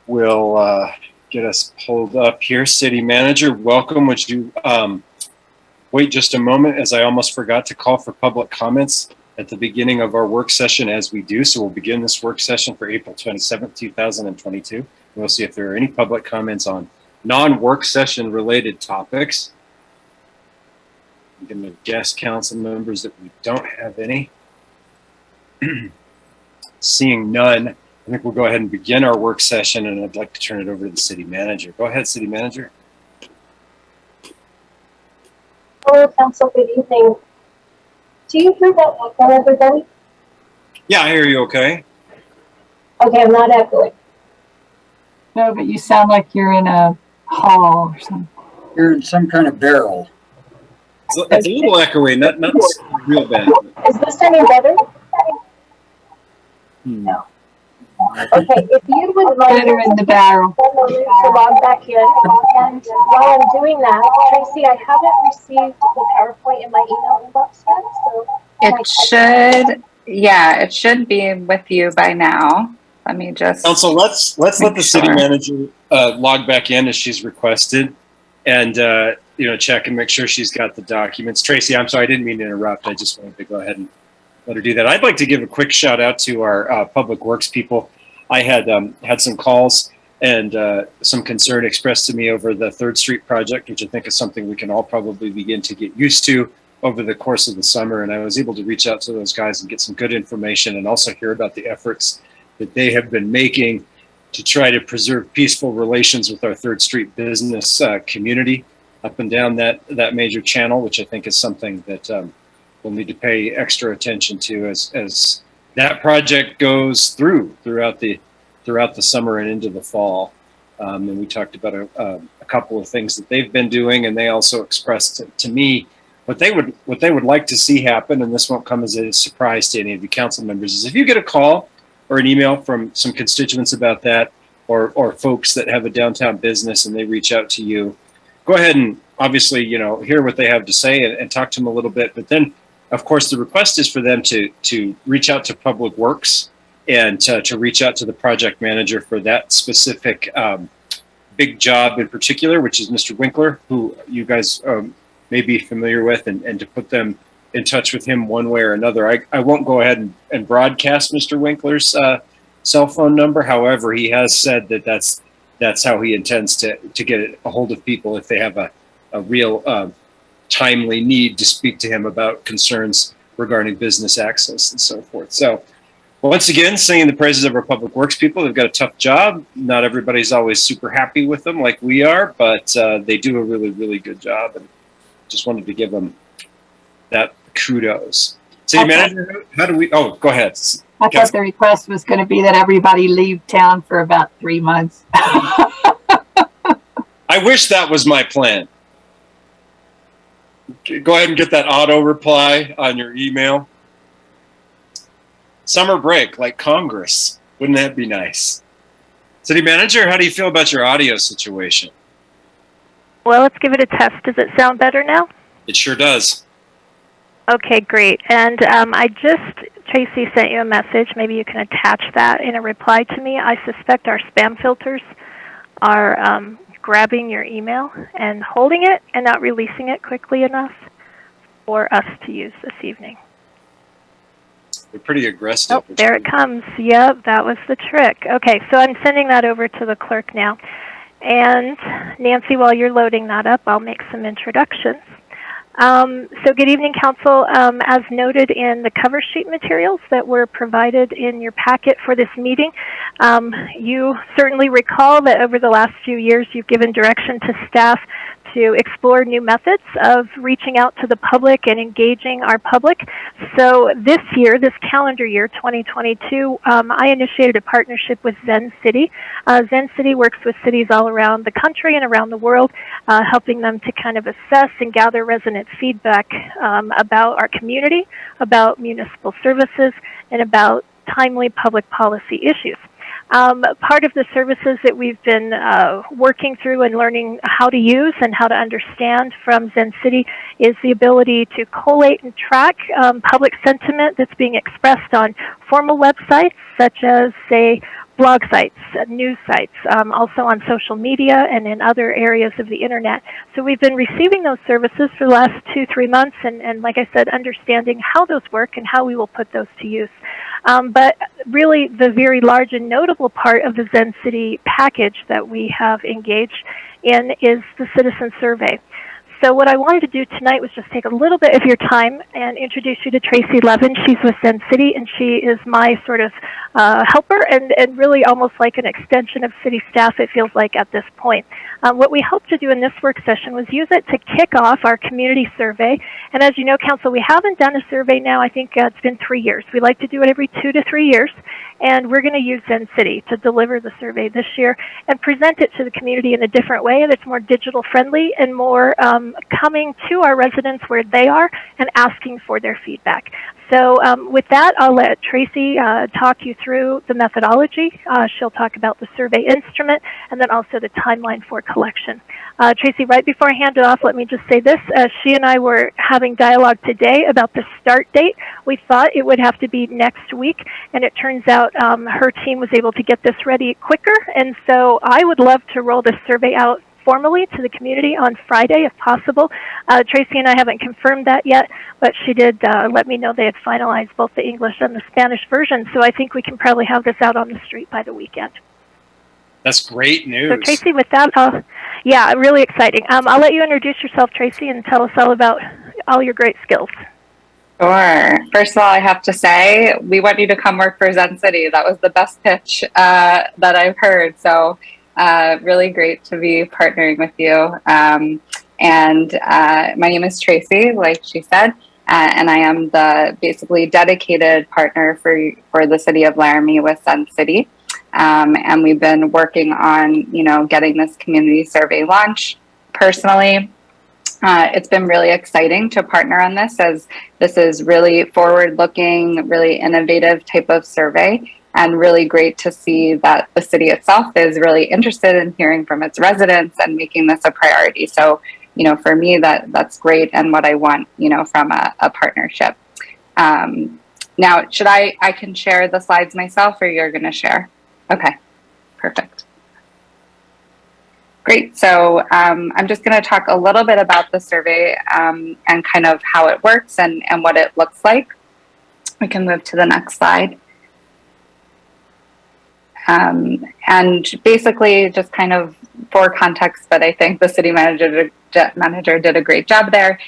will get us pulled up here. City Manager, welcome. Would you wait just a moment, as I almost forgot to call for public comments at the beginning of our work session as we do. So we'll begin this work session for April 27th, 2022. We'll see if there are any public comments on non-work session related topics. I'm going to guess, council members, that we don't have any. Seeing none, I think we'll go ahead and begin our work session, and I'd like to turn it over to the City Manager. Go ahead, City Manager. Hello, Council. Good evening. Do you hear that echo, everybody? Yeah, I hear you okay. Okay, I'm not echoing. No, but you sound like you're in a hall or something. You're in some kind of barrel. It's a little echoey, not real bad. Is this any better? No. Okay, if you would like Better in the barrel. to log back in, and while I'm doing that, Tracy, I haven't received the PowerPoint in my email inbox yet, so it should, yeah, it should be with you by now. Let me just. Council, let's let the City Manager log back in as she's requested, and check and make sure she's got the documents. Tracy, I'm sorry, I didn't mean to interrupt. I just wanted to go ahead and let her do that. I'd like to give a quick shout out to our public works people. I had some calls and some concern expressed to me over the 3rd Street project, which I think is something we can all probably begin to get used to over the course of the summer. And I was able to reach out to those guys and get some good information, and also hear about the efforts that they have been making to try to preserve peaceful relations with our 3rd Street business community up and down that major channel, which I think is something that we'll need to pay extra attention to as that project goes throughout the summer and into the fall. And we talked about a couple of things that they've been doing, and they also expressed to me what they would like to see happen. And this won't come as a surprise to any of you council members, is if you get a call or an email from some constituents about that, or folks that have a downtown business and they reach out to you, go ahead and obviously hear what they have to say and talk to them a little bit. But then, of course, the request is for them to reach out to Public Works and to reach out to the project manager for that specific big job in particular, which is Mr. Winkler, who you guys may be familiar with, and to put them in touch with him one way or another. I won't go ahead and broadcast Mr. Winkler's cell phone number. However, he has said that that's how he intends to get a hold of people if they have a real timely need to speak to him about concerns regarding business access and so forth. So once again, singing the praises of our public works people. They've got a tough job. Not everybody's always super happy with them like we are, but they do a really, really good job. And just wanted to give them that kudos. City Manager, how do we, go ahead. I thought the request was going to be that everybody leave town for about 3 months. I wish that was my plan. Go ahead and get that auto reply on your email. Summer break, like Congress. Wouldn't that be nice? City Manager, how do you feel about your audio situation? Well, let's give it a test. Does it sound better now? It sure does. Okay, great. And Tracy sent you a message. Maybe you can attach that in a reply to me. I suspect our spam filters are grabbing your email and holding it and not releasing it quickly enough for us to use this evening. They're pretty aggressive. Oh, there it comes. Yep, that was the trick. Okay, so I'm sending that over to the clerk now. And Nancy, while you're loading that up, I'll make some introductions. So good evening, Council. As noted in the cover sheet materials that were provided in your packet for this meeting, you certainly recall that over the last few years you've given direction to staff to explore new methods of reaching out to the public and engaging our public. So this year, this calendar year, 2022, I initiated a partnership with Zen City. Zen City works with cities all around the country and around the world, helping them to kind of assess and gather resident feedback about our community, about municipal services, and about timely public policy issues. Part of the services that we've been working through and learning how to use and how to understand from Zen City is the ability to collate and track public sentiment that's being expressed on formal websites, such as, say, blog sites, news sites, also on social media and in other areas of the internet. So we've been receiving those services for the last 2-3 months, and like I said, understanding how those work and how we will put those to use. But really, the very large and notable part of the Zen City package that we have engaged in is the citizen survey. So what I wanted to do tonight was just take a little bit of your time and introduce you to Tracy Levin. She's with Zen City, and she is my sort of helper and really almost like an extension of city staff, it feels like, at this point. What we hope to do in this work session was use it to kick off our community survey. And as you know, Council, we haven't done a survey now. I think it's been 3 years. We like to do it every 2 to 3 years. And we're going to use Zen City to deliver the survey this year and present it to the community in a different way that's more digital friendly and more coming to our residents where they are and asking for their feedback. So with that, I'll let Tracy talk you through the methodology. She'll talk about the survey instrument and then also the timeline for collection. Tracy, right before I hand it off, let me just say this. She and I were having dialogue today about the start date. We thought it would have to be next week, and it turns out her team was able to get this ready quicker. And so I would love to roll this survey out formally to the community on Friday, if possible. Tracy and I haven't confirmed that yet, but she did let me know they had finalized both the English and the Spanish version, so I think we can probably have this out on the street by the weekend. That's great news. So Tracy, with that, yeah, really exciting. I'll let you introduce yourself, Tracy, and tell us all about all your great skills. Sure. First of all, I have to say, we want you to come work for Zen City. That was the best pitch that I've heard. So really great to be partnering with you. My name is Tracy, like she said, and I am the basically dedicated partner for the city of Laramie with Zen City. And we've been working on, getting this community survey launched personally. It's been really exciting to partner on this, as this is really forward-looking, really innovative type of survey, and really great to see that the city itself is really interested in hearing from its residents and making this a priority. So, for me, that's great, and what I want, from a partnership. Now, I can share the slides myself, or you're going to share? Okay, perfect. Great. So I'm just going to talk a little bit about the survey and kind of how it works and what it looks like. We can move to the next slide. And basically, just kind of for context, but I think the city manager did a great job there.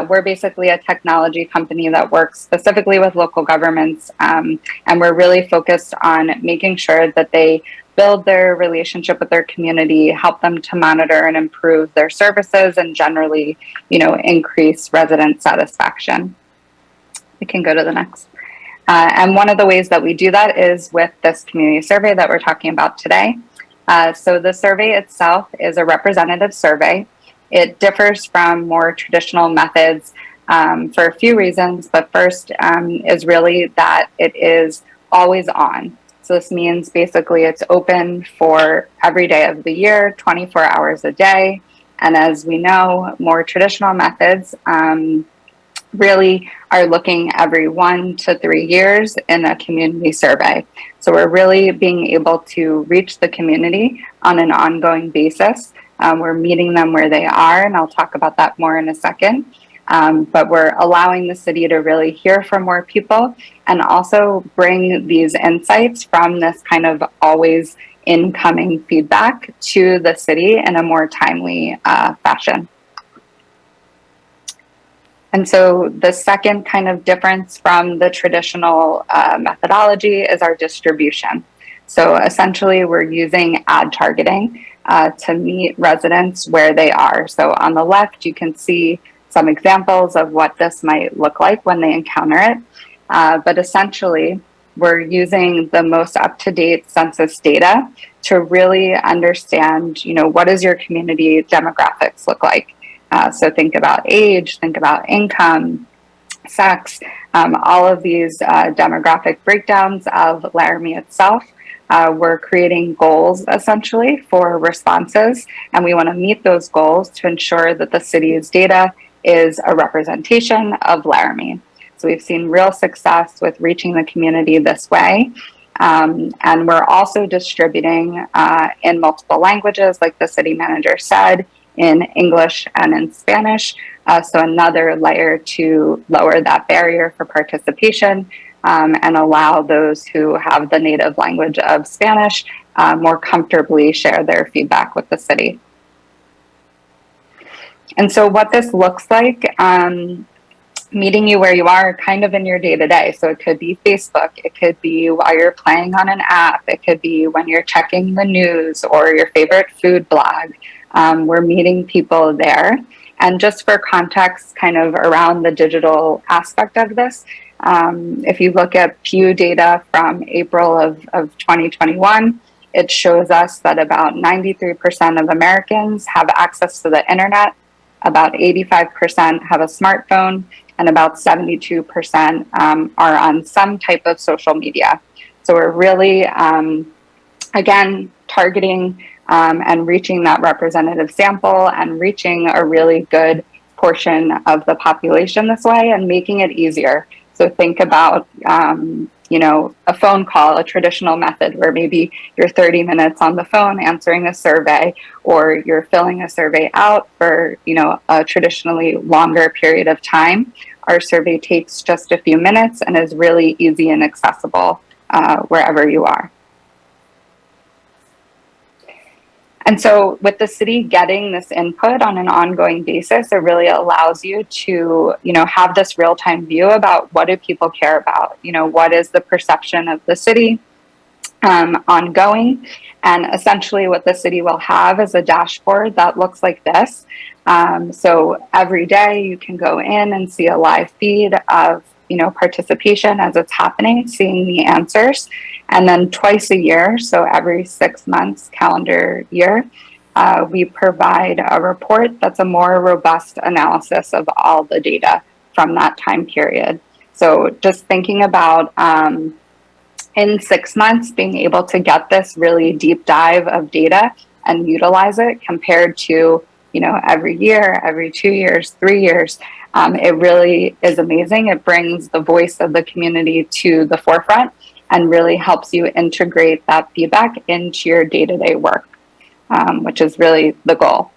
We're basically a technology company that works specifically with local governments, and we're really focused on making sure that they build their relationship with their community, help them to monitor and improve their services, and generally, increase resident satisfaction. We can go to the next. And one of the ways that we do that is with this community survey that we're talking about today. So the survey itself is a representative survey. It differs from more traditional methods for a few reasons, but first is really that it is always on. So this means basically it's open for every day of the year, 24 hours a day. And as we know, more traditional methods really are looking every 1 to 3 years in a community survey. So we're really being able to reach the community on an ongoing basis. We're meeting them where they are, and I'll talk about that more in a second. But we're allowing the city to really hear from more people and also bring these insights from this kind of always incoming feedback to the city in a more timely fashion. And so the second kind of difference from the traditional methodology is our distribution. So essentially, we're using ad targeting to meet residents where they are. So on the left, you can see some examples of what this might look like when they encounter it. But essentially, we're using the most up-to-date census data to really understand, what does your community demographics look like? So think about age, think about income, sex, all of these demographic breakdowns of Laramie itself. We're creating goals essentially for responses, and we want to meet those goals to ensure that the city's data is a representation of Laramie. So we've seen real success with reaching the community this way. And we're also distributing in multiple languages, like the city manager said, in English and in Spanish. So another layer to lower that barrier for participation and allow those who have the native language of Spanish more comfortably share their feedback with the city. And so what this looks like, meeting you where you are kind of in your day-to-day. So it could be Facebook, it could be while you're playing on an app, it could be when you're checking the news or your favorite food blog. We're meeting people there. And just for context kind of around the digital aspect of this, if you look at Pew data from April of 2021, it shows us that about 93% of Americans have access to the internet, about 85% have a smartphone, and about 72% are on some type of social media. So we're really, again, targeting and reaching that representative sample and reaching a really good portion of the population this way and making it easier. So think about, you know, a phone call, a traditional method where maybe you're 30 minutes on the phone answering a survey, or you're filling a survey out for, you know, a traditionally longer period of time. Our survey takes just a few minutes and is really easy and accessible wherever you are. And so with the city getting this input on an ongoing basis, it really allows you to, you know, have this real-time view about what do people care about, you know, what is the perception of the city ongoing. And essentially what the city will have is a dashboard that looks like this. So every day you can go in and see a live feed of, you know, participation as it's happening, seeing the answers. And then twice a year, so every 6 months, calendar year, we provide a report that's a more robust analysis of all the data from that time period. So just thinking about in 6 months, being able to get this really deep dive of data and utilize it compared to, you know, every year, every 2 years, 3 years, it really is amazing. It brings the voice of the community to the forefront and really helps you integrate that feedback into your day-to-day work, which is really the goal.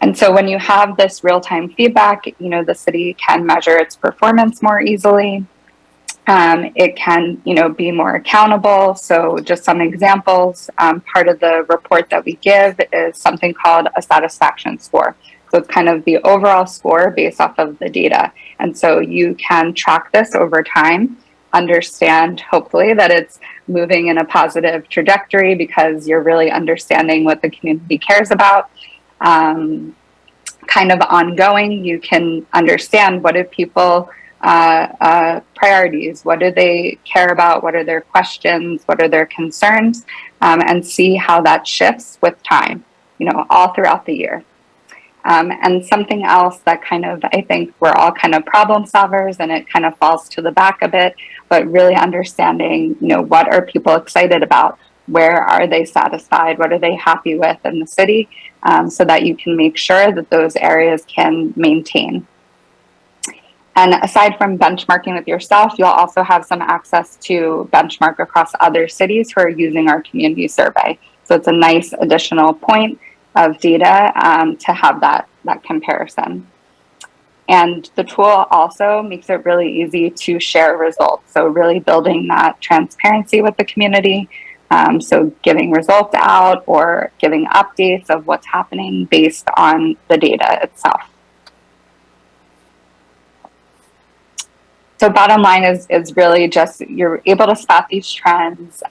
And so when you have this real-time feedback, you know, the city can measure its performance more easily. It can, you know, be more accountable. So just some examples, part of the report that we give is something called a satisfaction score. So it's kind of the overall score based off of the data. And so you can track this over time, understand hopefully that it's moving in a positive trajectory because you're really understanding what the community cares about. Kind of ongoing, you can understand what do people priorities, what do they care about, what are their questions, what are their concerns, and see how that shifts with time, you know, all throughout the year. And something else that kind of, I think we're all kind of problem solvers and it kind of falls to the back a bit, but really understanding, you know, what are people excited about? Where are they satisfied? What are they happy with in the city? So that you can make sure that those areas can maintain. And aside from benchmarking with yourself, you'll also have some access to benchmark across other cities who are using our community survey. So it's a nice additional point of data to have that comparison. And the tool also makes it really easy to share results. So really building that transparency with the community. So giving results out or giving updates of what's happening based on the data itself. So bottom line is really just you're able to spot these trends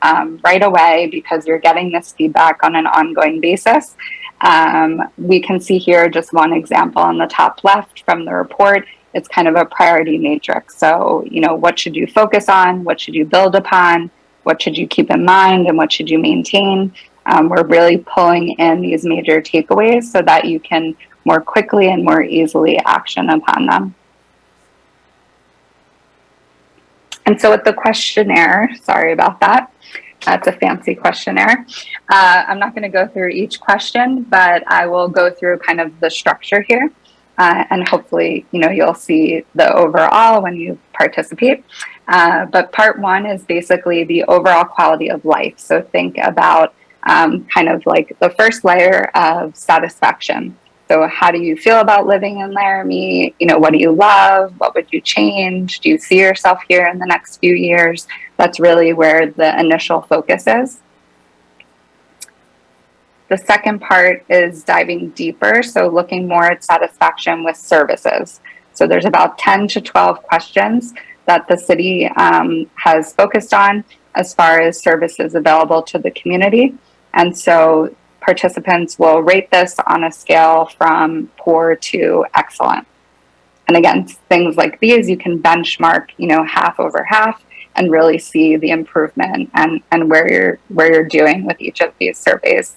right away because you're getting this feedback on an ongoing basis. We can see here just one example on the top left from the report. It's kind of a priority matrix. So, you know, what should you focus on? What should you build upon? What should you keep in mind? And what should you maintain? We're really pulling in these major takeaways so that you can more quickly and more easily action upon them. And so with the questionnaire, sorry about that. That's a fancy questionnaire. I'm not going to go through each question, but I will go through kind of the structure here. And hopefully, you'll see the overall when you participate. But part one is basically the overall quality of life. So think about kind of like the first layer of satisfaction. So how do you feel about living in Laramie? What do you love? What would you change? Do you see yourself here in the next few years? That's really where the initial focus is. The second part is diving deeper, so looking more at satisfaction with services. So there's about 10 to 12 questions that the city has focused on as far as services available to the community. And so participants will rate this on a scale from poor to excellent. And again, things like these, you can benchmark, half over half and really see the improvement and where you're doing with each of these surveys.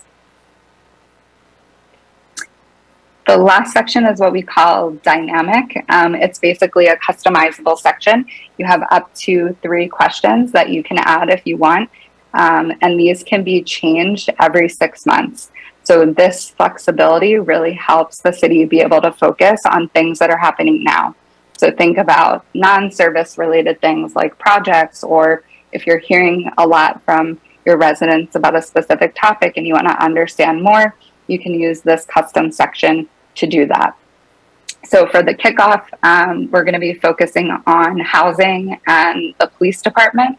The last section is what we call dynamic. It's basically a customizable section. You have up to 3 questions that you can add if you want. And these can be changed every 6 months. So this flexibility really helps the city be able to focus on things that are happening now. So think about non-service related things like projects, or if you're hearing a lot from your residents about a specific topic and you want to understand more, you can use this custom section to do that. So for the kickoff, we're going to be focusing on housing and the police department.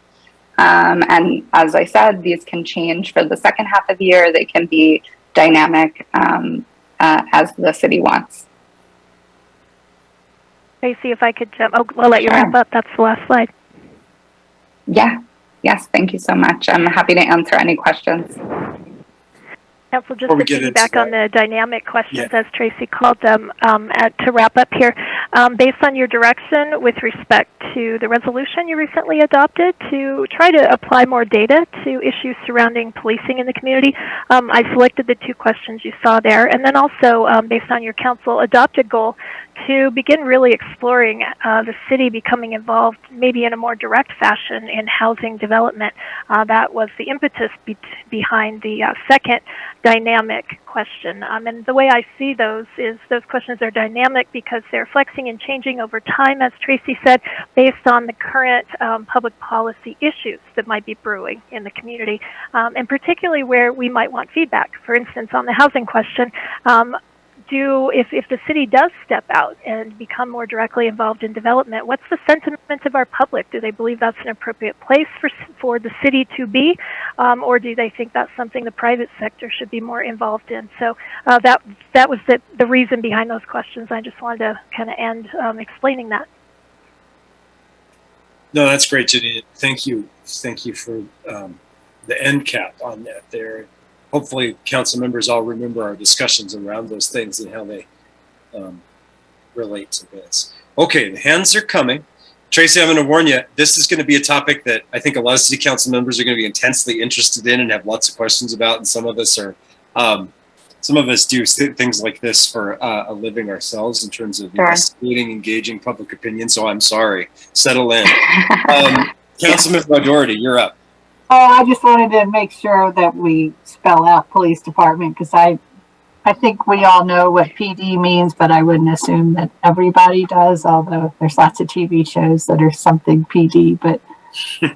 And as I said, these can change for the second half of the year. They can be dynamic as the city wants. Tracy, if I could jump, I'll let you Sure. wrap up. That's the last slide. Yeah. Yes. Thank you so much. I'm happy to answer any questions. Council, just Before we to get into piggyback on that- the dynamic questions, as Tracy called them, to wrap up here, based on your direction with respect to the resolution you recently adopted to try to apply more data to issues surrounding policing in the community, I selected the 2 questions you saw there. And then also, based on your council adopted goal, to begin really exploring the city becoming involved maybe in a more direct fashion in housing development. That was the impetus behind the second dynamic question. And the way I see those is those questions are dynamic because they're flexing and changing over time, as Tracy said, based on the current public policy issues that might be brewing in the community, and particularly where we might want feedback. For instance, on the housing question, if the city does step out and become more directly involved in development, what's the sentiment of our public? Do they believe that's an appropriate place for the city to be, or do they think that's something the private sector should be more involved in? So that was the reason behind those questions. I just wanted to kind of end explaining that. No, that's great, Jenny. Thank you for the end cap on that there. Hopefully council members all remember our discussions around those things and how they relate to this. Okay, the hands are coming. Tracy, I'm going to warn you, this is going to be a topic that I think a lot of city council members are going to be intensely interested in and have lots of questions about. And some of us do things like this for a living ourselves in terms of investigating, engaging public opinion. So I'm sorry, settle in. Councilmember O'Doherty, you're up. Oh, I just wanted to make sure that we spell out police department, because I think we all know what PD means, but I wouldn't assume that everybody does, although there's lots of TV shows that are something PD, but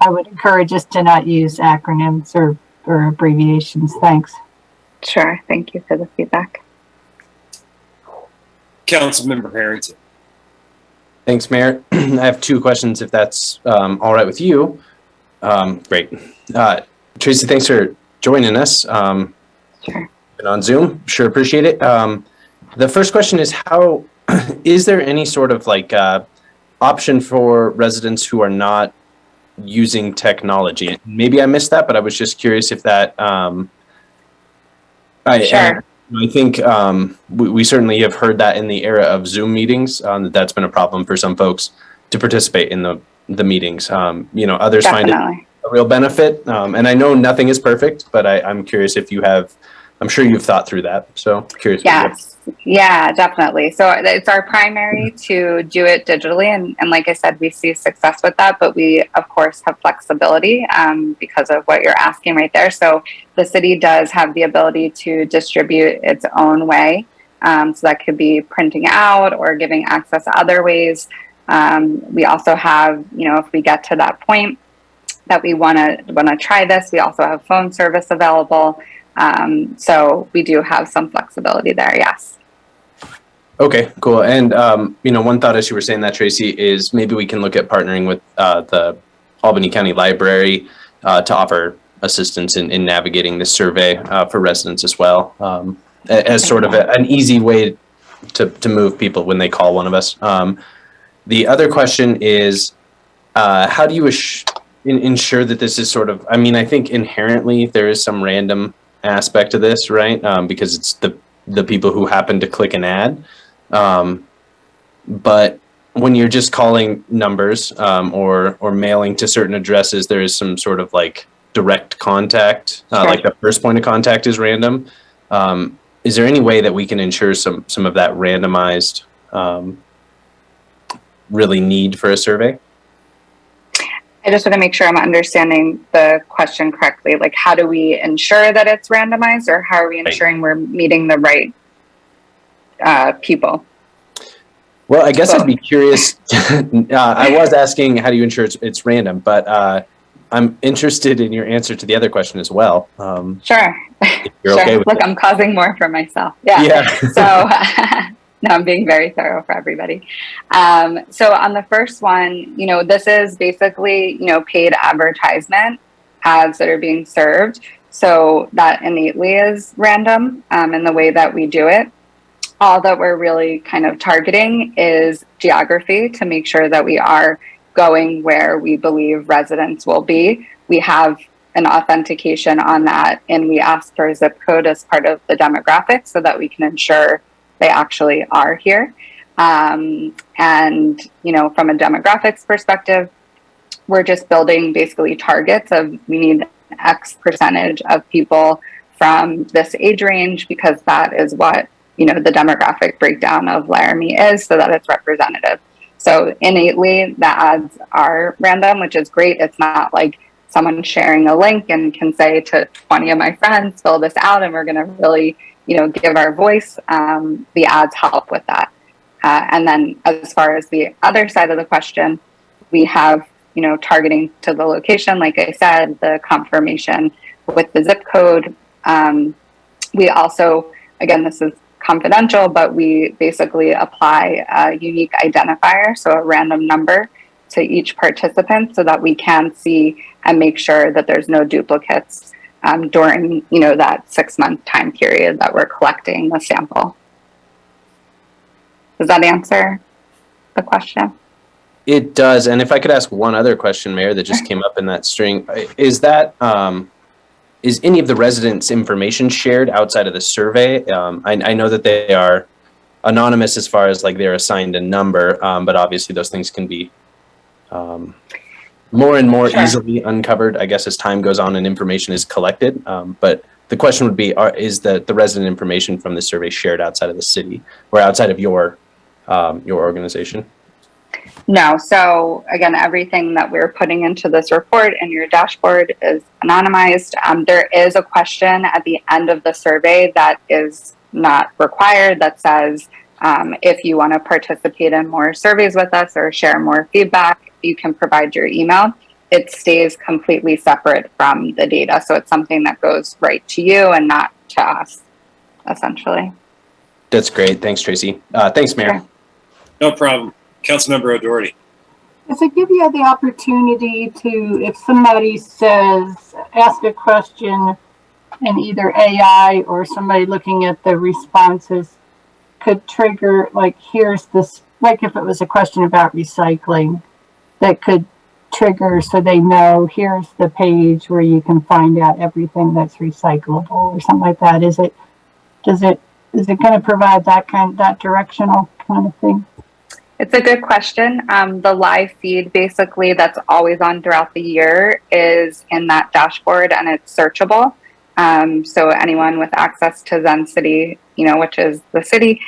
I would encourage us to not use acronyms or abbreviations. Thanks. Sure. Thank you for the feedback. Councilmember Harrington. Thanks, Mayor. I have 2 questions, if that's all right with you. Great. Tracy, thanks for joining us. Sure. And on Zoom, sure appreciate it. The first question is, how is there any sort of option for residents who are not using technology? Maybe I missed that, but I was just curious if that. Sure. I think we certainly have heard that in the era of Zoom meetings, that's been a problem for some folks to participate in the meetings. Others Definitely. find it a real benefit. And I know nothing is perfect, but I'm curious if you have. I'm sure you've thought through that. So curious. Yes. Yeah, definitely. So it's our primary to do it digitally. And like I said, we see success with that, but we of course have flexibility because of what you're asking right there. So the city does have the ability to distribute its own way So that could be printing out or giving access other ways. We also have, if we get to that point that we want to try this, we also have phone service available. So we do have some flexibility there. Yes. Okay, cool. And, one thought as you were saying that, Tracy, is maybe we can look at partnering with the Albany County Library to offer assistance in navigating this survey for residents as well, as sort of an easy way to move people when they call one of us. The other question is, how do you ensure that this is sort of, I think inherently there is some random aspect to this, right? Because it's the people who happen to click an ad. But when you're just calling numbers or mailing to certain addresses, there is some sort of like direct contact, Sure. Like the first point of contact is random. Is there any way that we can ensure some of that randomized really need for a survey? I just want to make sure I'm understanding the question correctly. Like, how do we ensure that it's randomized, or how are we ensuring we're meeting the right people? Well, I guess I'd be curious. I was asking, how do you ensure it's random? But I'm interested in your answer to the other question as well. Sure. If you're Sure. okay with Look, it. I'm causing more for myself. Yeah. So no, I'm being very thorough for everybody. So on the first one, this is basically, paid advertisement ads that are being served. So that innately is random in the way that we do it. All that we're really kind of targeting is geography to make sure that we are going where we believe residents will be. We have an authentication on that, and we ask for a zip code as part of the demographics so that we can ensure they actually are here. And, from a demographics perspective, we're just building basically targets of we need X percentage of people from this age range, because that is what, the demographic breakdown of Laramie is, so that it's representative. So innately, the ads are random, which is great. It's not like someone sharing a link and can say to 20 of my friends, fill this out, and we're going to really, give our voice. The ads help with that. And then as far as the other side of the question, we have, targeting to the location, like I said, the confirmation with the zip code. We also, again, this is confidential, but we basically apply a unique identifier, so a random number to each participant, so that we can see and make sure that there's no duplicates during that 6-month time period that we're collecting the sample. Does that answer the question? It does. And if I could ask one other question, Mayor, that just came up in that string, is any of the residents' information shared outside of the survey? I know that they are anonymous as far as like they're assigned a number, but obviously those things can be more and more easily uncovered, I guess, as time goes on and information is collected. But the question would be, is the resident information from the survey shared outside of the city or outside of your organization? No. So again, everything that we're putting into this report and your dashboard is anonymized. There is a question at the end of the survey that is not required that says, if you want to participate in more surveys with us or share more feedback, you can provide your email. It stays completely separate from the data. So it's something that goes right to you and not to us, essentially. That's great. Thanks, Tracy. Thanks, Mayor. Sure. No problem. Councilmember O'Doherty. Does it give you the opportunity to, if somebody says, ask a question and either AI or somebody looking at the responses could trigger, like, here's this, like if it was a question about recycling, that could trigger so they know here's the page where you can find out everything that's recyclable or something like that? Is it going to provide that directional kind of thing? It's a good question. The live feed, basically, that's always on throughout the year is in that dashboard, and it's searchable. So anyone with access to Zen City, which is the city,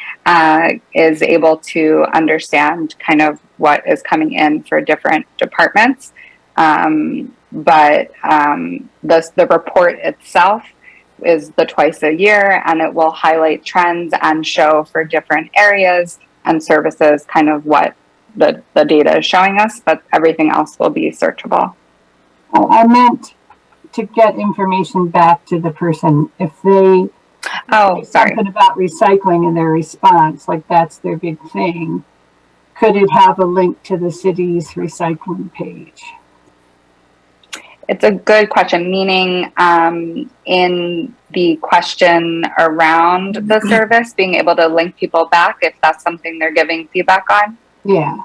is able to understand kind of what is coming in for different departments. But the report itself is the twice a year, and it will highlight trends and show for different areas and services kind of what the data is showing us, but everything else will be searchable. I meant to get information back to the person if they Oh, sorry. something about recycling in their response, like that's their big thing. Could it have a link to the city's recycling page? It's a good question, meaning in the question around the service, being able to link people back if that's something they're giving feedback on. Yeah.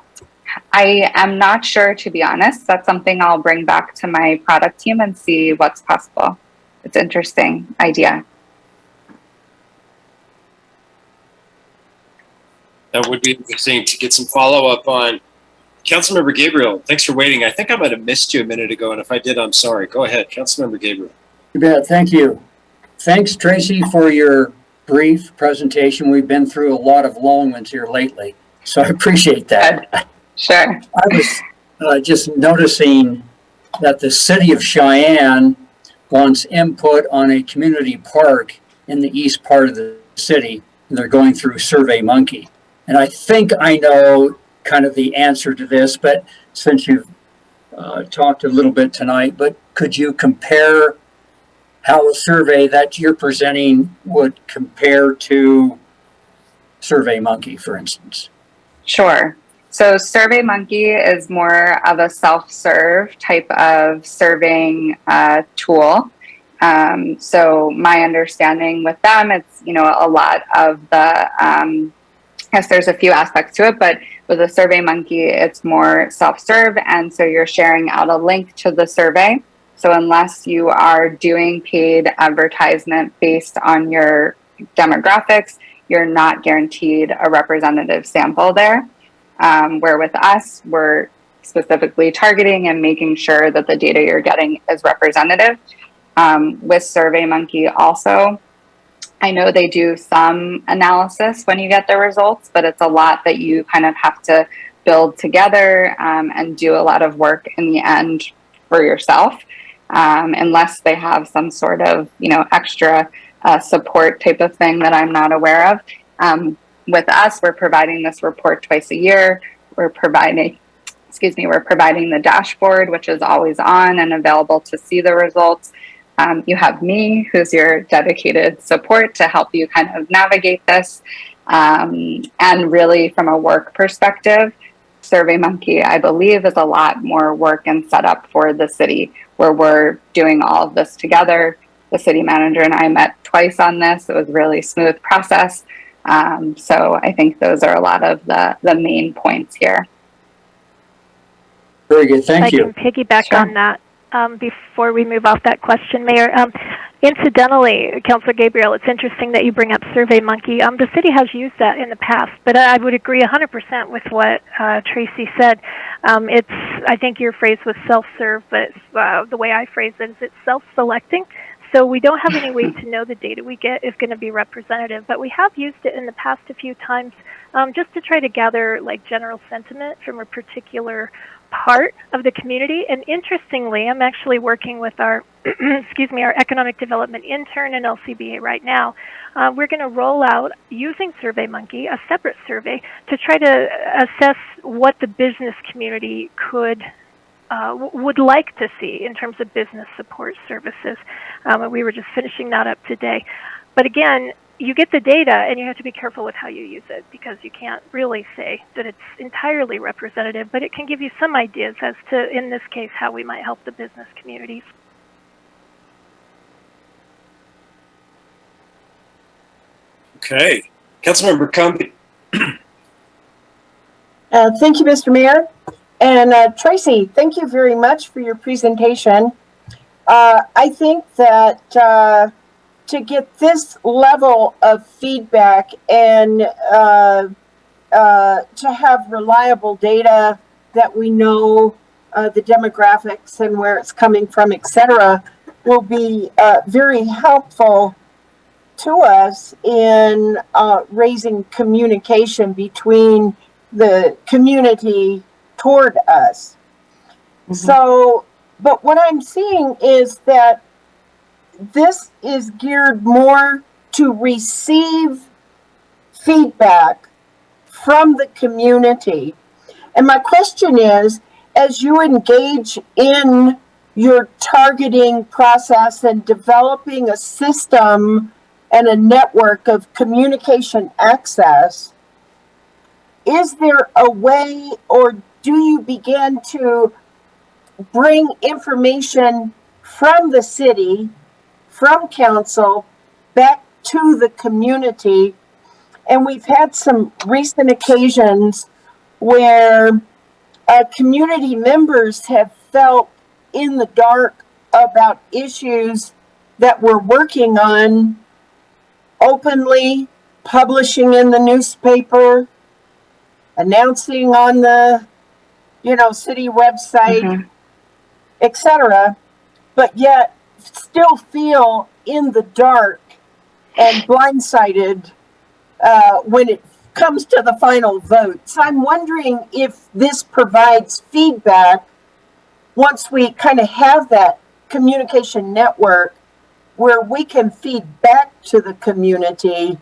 I am not sure, to be honest. That's something I'll bring back to my product team and see what's possible. It's an interesting idea. That would be interesting to get some follow-up on. Councilmember Gabriel, thanks for waiting. I think I might have missed you a minute ago, and if I did, I'm sorry. Go ahead, Councilmember Gabriel. You bet. Thank you. Thanks, Tracy, for your brief presentation. We've been through a lot of long ones here lately, so I appreciate that. Sure. I was just noticing that the city of Cheyenne wants input on a community park in the east part of the city, and they're going through SurveyMonkey. And I think I know kind of the answer to this, but since you've talked a little bit tonight, but could you compare how a survey that you're presenting would compare to SurveyMonkey, for instance? Sure. So SurveyMonkey is more of a self-serve type of surveying tool. So my understanding with them, it's, you know, a lot of the, yes, there's a few aspects to it, but with a SurveyMonkey, it's more self-serve. And so you're sharing out a link to the survey. So unless you are doing paid advertisement based on your demographics, you're not guaranteed a representative sample there. Where with us, we're specifically targeting and making sure that the data you're getting is representative. With SurveyMonkey also, I know they do some analysis when you get the results, but it's a lot that you kind of have to build together and do a lot of work in the end for yourself, unless they have some sort of, you know, extra support type of thing that I'm not aware of. With us, we're providing this report twice a year. We're providing the dashboard, which is always on and available to see the results. You have me, who's your dedicated support to help you kind of navigate this. And really from a work perspective, SurveyMonkey, I believe, is a lot more work and setup for the city, where we're doing all of this together. The city manager and I met twice on this. It was a really smooth process. So I think those are a lot of the main points here. Very good. Thank you. I can piggyback Sure. on that before we move off that question, Mayor. Incidentally, Councilor Gabriel, it's interesting that you bring up SurveyMonkey. The city has used that in the past, but I would agree 100% with what Tracy said. I think your phrase was self-serve, but the way I phrase it is it's self-selecting. So we don't have any way to know the data we get is going to be representative, but we have used it in the past a few times just to try to gather like general sentiment from a particular part of the community. And interestingly, I'm actually working with our, our economic development intern in LCBA right now. We're going to roll out, using SurveyMonkey, a separate survey to try to assess what the business community would like to see in terms of business support services. We were just finishing that up today. But again, you get the data and you have to be careful with how you use it, because you can't really say that it's entirely representative, but it can give you some ideas as to, in this case, how we might help the business communities. Okay. Councilmember Cumbie. Thank you, Mr. Mayor. And Tracy, thank you very much for your presentation. I think that to get this level of feedback and to have reliable data that we know the demographics and where it's coming from, etc., will be very helpful to us in raising communication between the community toward us. Mm-hmm. So, but what I'm seeing is that this is geared more to receive feedback from the community. And my question is, as you engage in your targeting process and developing a system and a network of communication access, is there a way, or do you begin to bring information from the city, from council, back to the community? And we've had some recent occasions where community members have felt in the dark about issues that we're working on openly, publishing in the newspaper, announcing on the, city website, etc., but yet still feel in the dark and blindsided when it comes to the final vote. So I'm wondering if this provides feedback once we kind of have that communication network where we can feed back to the community,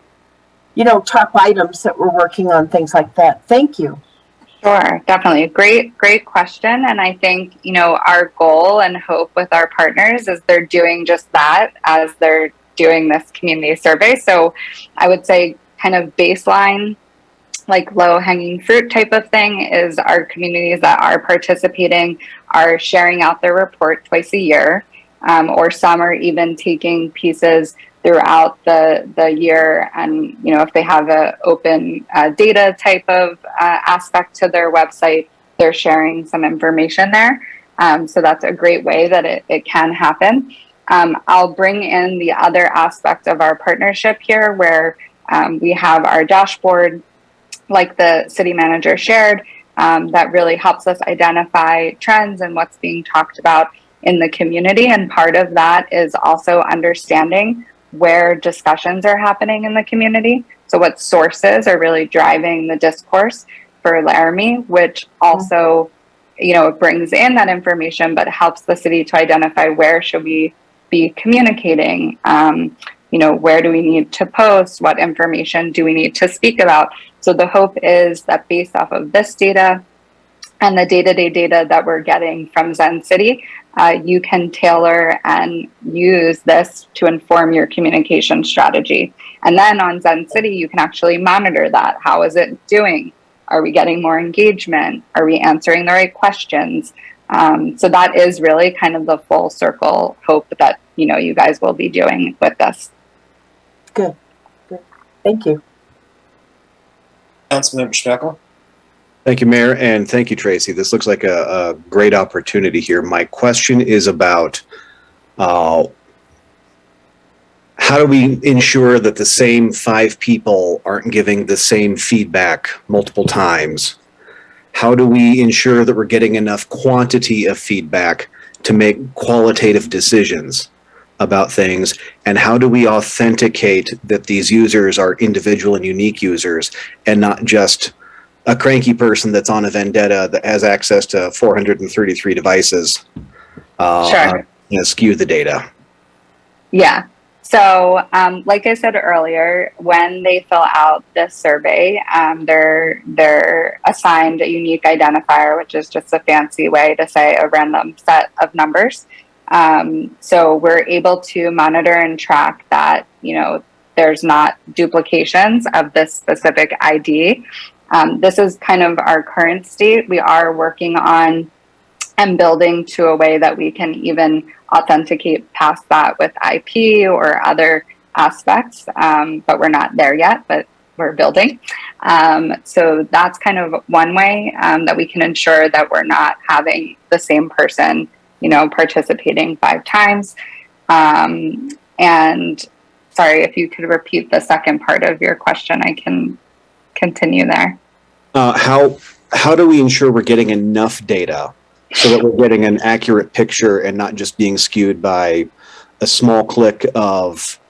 top items that we're working on, things like that. Thank you. Sure, definitely. Great question. And I think, our goal and hope with our partners is they're doing just that as they're doing this community survey. So I would say kind of baseline, like low hanging fruit type of thing, is our communities that are participating are sharing out their report twice a year, or some are even taking pieces throughout the year. And, if they have a open data type of aspect to their website, they're sharing some information there. So that's a great way that it can happen. I'll bring in the other aspect of our partnership here, where we have our dashboard, like the city manager shared, that really helps us identify trends and what's being talked about in the community. And part of that is also understanding where discussions are happening in the community. So what sources are really driving the discourse for Laramie, which also, it brings in that information, but helps the city to identify where should we be communicating, where do we need to post, what information do we need to speak about. So the hope is that based off of this data and the day-to-day data that we're getting from Zen City, you can tailor and use this to inform your communication strategy. And then on Zen City, you can actually monitor that. How is it doing? Are we getting more engagement? Are we answering the right questions? So that is really kind of the full circle hope that, you guys will be doing with this. Good. Thank you. Councilmember Speckle. Thank you, Mayor, and thank you, Tracy. This looks like a great opportunity here. My question is about how do we ensure that the same 5 people aren't giving the same feedback multiple times? How do we ensure that we're getting enough quantity of feedback to make qualitative decisions about things? And how do we authenticate that these users are individual and unique users and not just a cranky person that's on a vendetta that has access to 433 devices? Sure. Skew the data. Yeah. So, like I said earlier, when they fill out this survey, they're assigned a unique identifier, which is just a fancy way to say a random set of numbers. So we're able to monitor and track that, there's not duplications of this specific ID. This is kind of our current state. We are working on and building to a way that we can even authenticate past that with IP or other aspects, but we're not there yet, but we're building. So that's kind of one way that we can ensure that we're not having the same person, participating 5 times. And sorry, if you could repeat the second part of your question, I can continue there. How do we ensure we're getting enough data so that we're getting an accurate picture and not just being skewed by a small clique of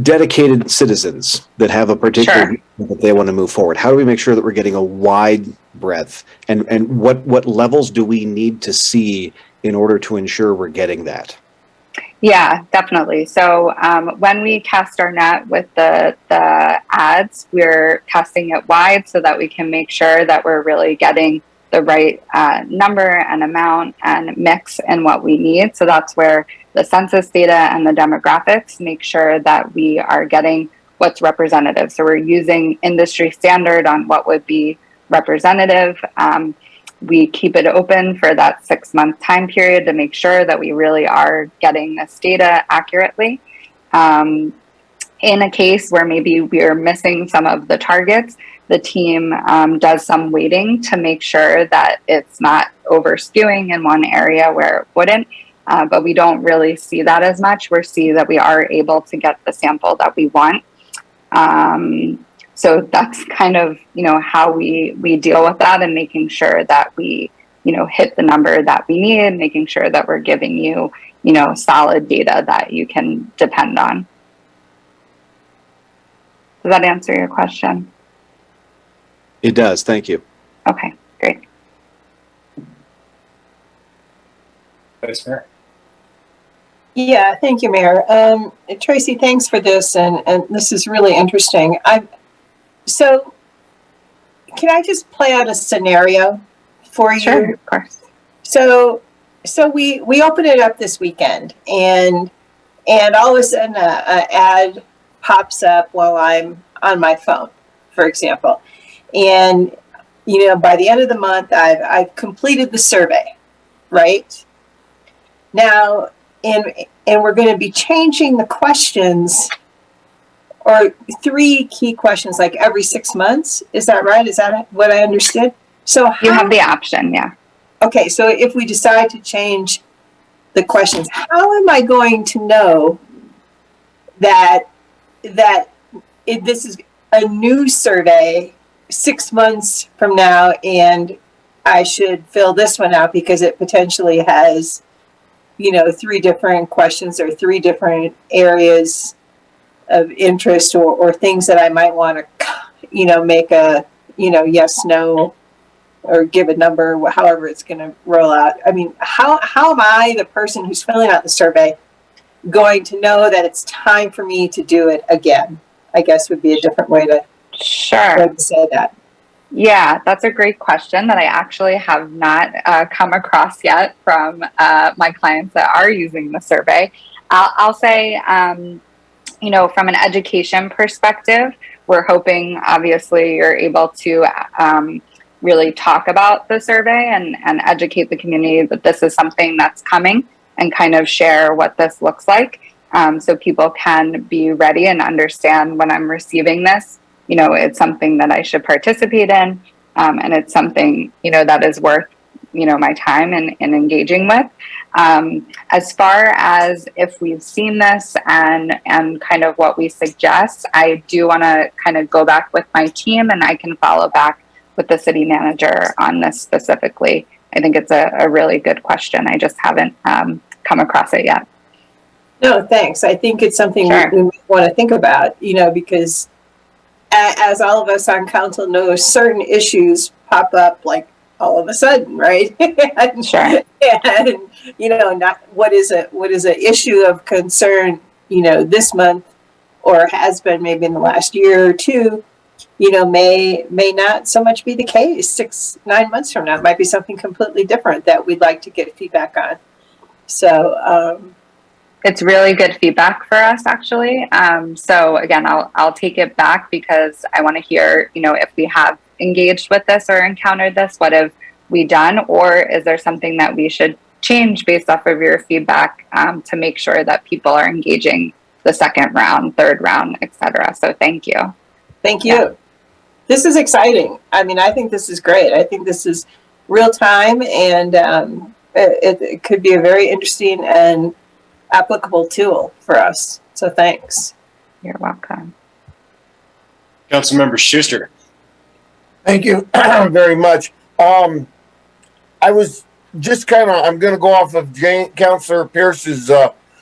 dedicated citizens that have a particular view that they want to move forward? How do we make sure that we're getting a wide breadth, and what levels do we need to see in order to ensure we're getting that? Yeah, definitely. So when we cast our net with the ads, we're casting it wide so that we can make sure that we're really getting the right number and amount and mix in what we need. So that's where the census data and the demographics make sure that we are getting what's representative. So we're using industry standard on what would be representative. We keep it open for that 6-month time period to make sure that we really are getting this data accurately. In a case where maybe we're missing some of the targets, the team does some weighting to make sure that it's not over skewing in one area where it wouldn't. But we don't really see that as much. We see that we are able to get the sample that we want. So that's kind of, how we deal with that, and making sure that we, hit the number that we need, making sure that we're giving you, solid data that you can depend on. Does that answer your question? It does. Thank you. Okay, great. Vice Mayor. Yeah, thank you, Mayor. Tracy, thanks for this, and this is really interesting. So can I just play out a scenario for you? Sure, of course. So we open it up this weekend, and all of a sudden a ad pops up while I'm on my phone, for example. And, by the end of the month, I've completed the survey, right? Now, and we're going to be changing the questions, or 3 key questions, like every 6 months. Is that right? Is that what I understood? So You have the option, yeah. Okay, so if we decide to change the questions, how am I going to know that this is a new survey 6 months from now, and I should fill this one out because it potentially has, 3 different questions or 3 different areas of interest, or things that I might want to, make a, yes, no, or give a number, however it's going to roll out. I mean, how am I, the person who's filling out the survey, going to know that it's time for me to do it again? I guess would be a different way to say that. Yeah, that's a great question that I actually have not come across yet from my clients that are using the survey. I'll say, from an education perspective, we're hoping, obviously, you're able to really talk about the survey and educate the community that this is something that's coming, and kind of share what this looks like, so people can be ready and understand when I'm receiving this, it's something that I should participate in, and it's something, that is worth, my time and engaging with. As far as if we've seen this and kind of what we suggest, I do want to kind of go back with my team, and I can follow back with the city manager on this specifically. I think it's a really good question. I just haven't come across it yet. No, thanks. I think it's something we want to think about, because as all of us on council know, certain issues pop up like all of a sudden, right? and, Sure. And, not what is an issue of concern, this month, or has been maybe in the last year or two, may not so much be the case 6-9 months from now. It might be something completely different that we'd like to get feedback on. So it's really good feedback for us, actually. So again, I'll take it back, because I want to hear, if we have engaged with this or encountered this, what have we done, or is there something that we should change based off of your feedback, to make sure that people are engaging the 2nd round, 3rd round, etc. So thank you. Thank you. Yeah. This is exciting. I mean, I think this is great. I think this is real time, and it could be a very interesting and applicable tool for us. So thanks. You're welcome. Councilmember Schuster. Thank you very much. I was just I'm going to go off of Councilor Pierce's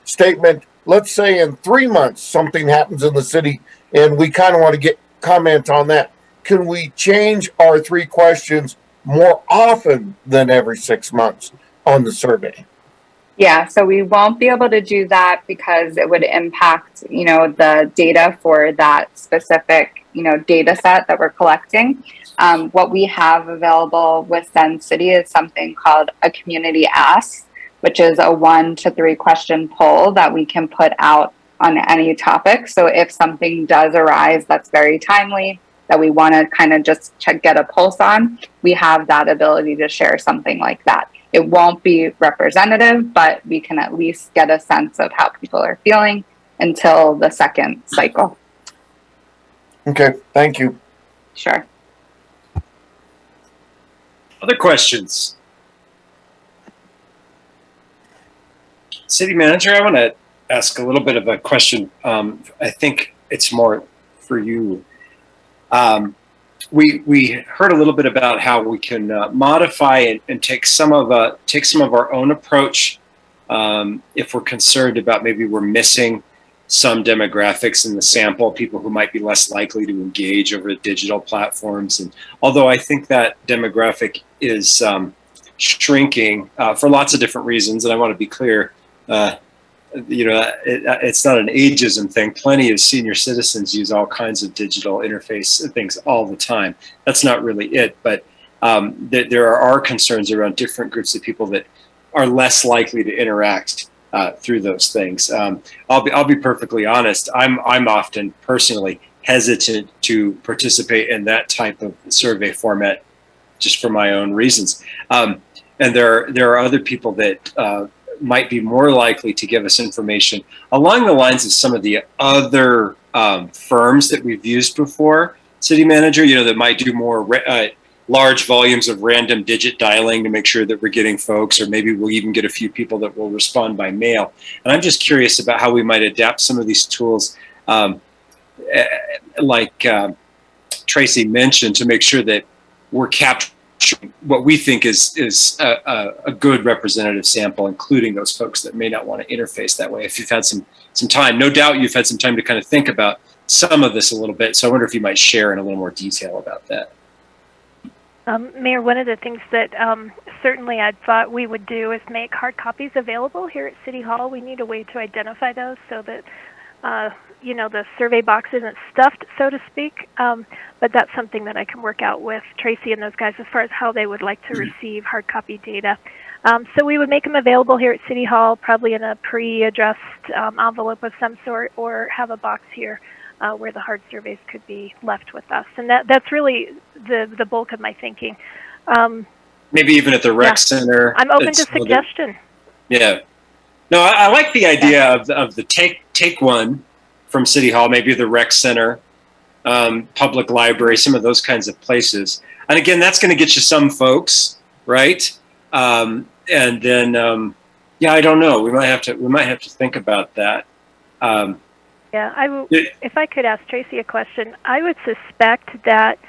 statement. Let's say in 3 months, something happens in the city, and we kind of want to get comment on that. Can we change our 3 questions more often than every 6 months on the survey? Yeah, so we won't be able to do that because it would impact, you know, the data for that specific, you know, data set that we're collecting. What we have available with Send City is something called a community ask, which is a 1 to 3 question poll that we can put out on any topic. So if something does arise that's very timely, that we want to kind of just get a pulse on, we have that ability to share something like that. It won't be representative, but we can at least get a sense of how people are feeling until the second cycle. Okay, thank you. Sure. Other questions? City Manager, I want to ask a little bit of a question. I think it's more for you. We heard a little bit about how we can modify and take some of our own approach if we're concerned about maybe we're missing some demographics in the sample, people who might be less likely to engage over digital platforms. And although I think that demographic is shrinking for lots of different reasons, and I want to be clear, you know, it's not an ageism thing. Plenty of senior citizens use all kinds of digital interface things all the time. That's not really it, but there are concerns around different groups of people that are less likely to interact through those things. I'll be perfectly honest. I'm often personally hesitant to participate in that type of survey format, just for my own reasons. And there are other people that might be more likely to give us information along the lines of some of the other firms that we've used before, City Manager, you know, that might do more large volumes of random digit dialing to make sure that we're getting folks, or maybe we'll even get a few people that will respond by mail. And I'm just curious about how we might adapt some of these tools, like Tracy mentioned, to make sure that we're capturing what we think is a good representative sample, including those folks that may not want to interface that way. If you've had some time, no doubt you've had some time to kind of think about some of this a little bit. So I wonder if you might share in a little more detail about that. Mayor, one of the things that certainly I thought we would do is make hard copies available here at City Hall. We need a way to identify those so that you know, the survey box isn't stuffed, so to speak. But that's something that I can work out with Tracy and those guys as far as how they would like to receive hard copy data. So we would make them available here at City Hall, probably in a pre-addressed envelope of some sort, or have a box here where the hard surveys could be left with us. And that's really the bulk of my thinking. Maybe even at the rec center. I'm open to suggestion. Yeah. No, I like the idea of the take one from City Hall, maybe the rec center, public library, some of those kinds of places. And again, that's going to get you some folks, right? And then, yeah, I don't know. We might have to think about that. Yeah, if I could ask Tracy a question, I would suspect that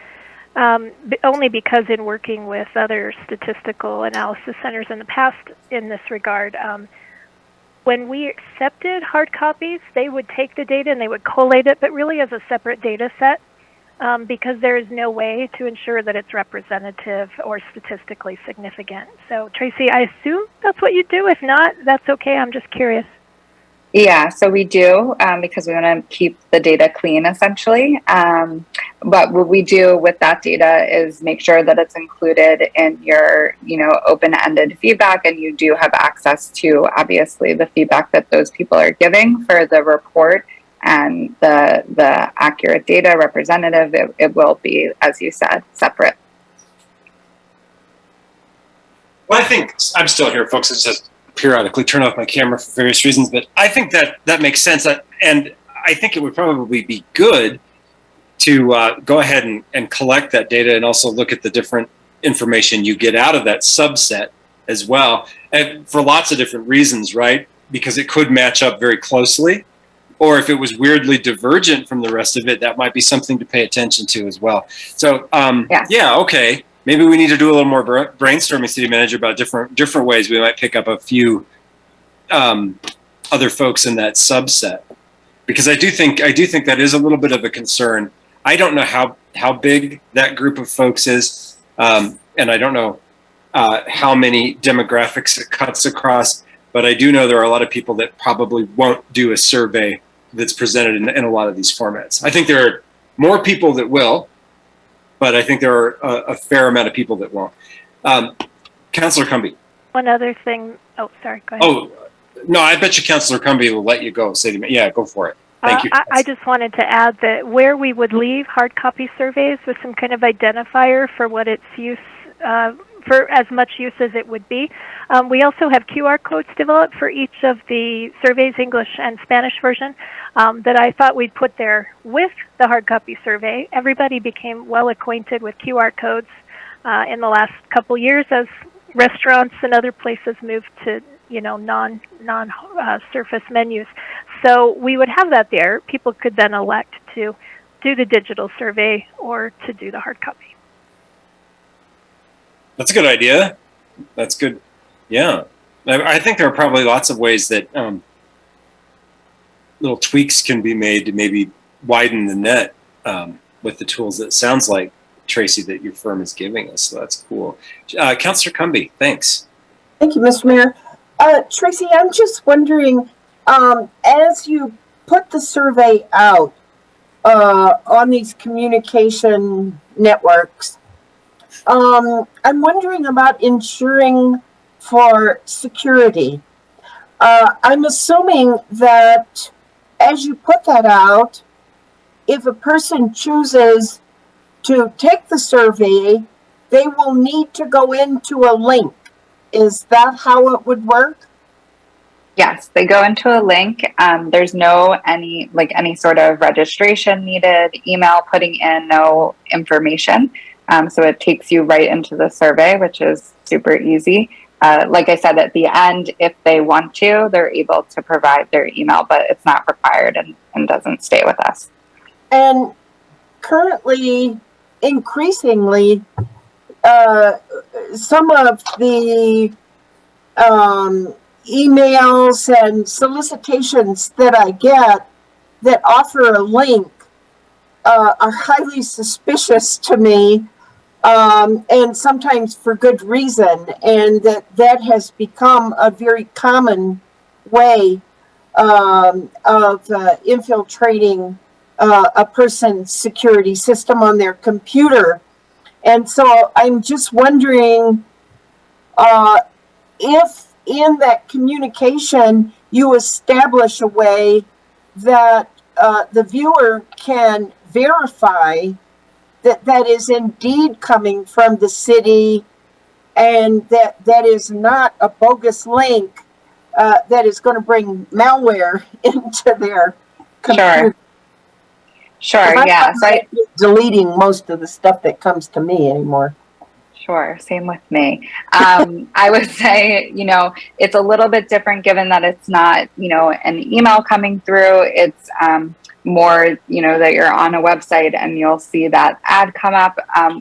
only because in working with other statistical analysis centers in the past in this regard, when we accepted hard copies, they would take the data and they would collate it, but really as a separate data set, because there is no way to ensure that it's representative or statistically significant. So, Tracy, I assume that's what you do. If not, that's okay. I'm just curious. Yeah, so we do because we want to keep the data clean, essentially. But what we do with that data is make sure that it's included in your, you know, open-ended feedback, and you do have access to, obviously, the feedback that those people are giving for the report and the accurate data representative. It will be, as you said, separate. Well, I think I'm still here, folks. It's just periodically turn off my camera for various reasons, but I think that makes sense. And I think it would probably be good to go ahead and collect that data and also look at the different information you get out of that subset as well, and for lots of different reasons, right? Because it could match up very closely, or if it was weirdly divergent from the rest of it, that might be something to pay attention to as well. So yeah, okay. Maybe we need to do a little more brainstorming, City Manager, about different ways we might pick up a few other folks in that subset, because I do think that is a little bit of a concern. I don't know how big that group of folks is, and I don't know how many demographics it cuts across. But I do know there are a lot of people that probably won't do a survey that's presented in a lot of these formats. I think there are more people that will, but I think there are a fair amount of people that won't. Councillor Cumby. One other thing. Oh, sorry. Go ahead. Oh, no, I bet you Councillor Cumby will let you go. Yeah, go for it. Thank you. I just wanted to add that where we would leave hard copy surveys with some kind of identifier for what its use, for as much use as it would be. We also have QR codes developed for each of the surveys, English and Spanish version, that I thought we'd put there with the hard copy survey. Everybody became well acquainted with QR codes in the last couple years as restaurants and other places moved to non-surface menus. So we would have that there. People could then elect to do the digital survey or to do the hard copy. That's a good idea. That's good. Yeah. I think there are probably lots of ways that little tweaks can be made to maybe widen the net with the tools that sounds like, Tracy, that your firm is giving us. So that's cool. Councillor Cumby, thanks. Thank you, Mr. Mayor. Tracy, I'm just wondering, as you put the survey out on these communication networks, I'm wondering about ensuring for security. I'm assuming that as you put that out, if a person chooses to take the survey, they will need to go into a link. Is that how it would work? Yes, they go into a link. There's no any sort of registration needed, email putting in, no information. So it takes you right into the survey, which is super easy. Like I said, at the end, if they want to, they're able to provide their email, but it's not required and doesn't stay with us. And currently, increasingly, some of the emails and solicitations that I get that offer a link are highly suspicious to me, and sometimes for good reason, and that has become a very common way of infiltrating a person's security system on their computer. And so I'm just wondering if in that communication you establish a way that the viewer can verify that is indeed coming from the city, and that is not a bogus link that is going to bring malware into their computer. Sure, yeah. So I'm deleting most of the stuff that comes to me anymore. Sure, same with me. I would say, it's a little bit different given that it's not, an email coming through. It's more, that you're on a website and you'll see that ad come up.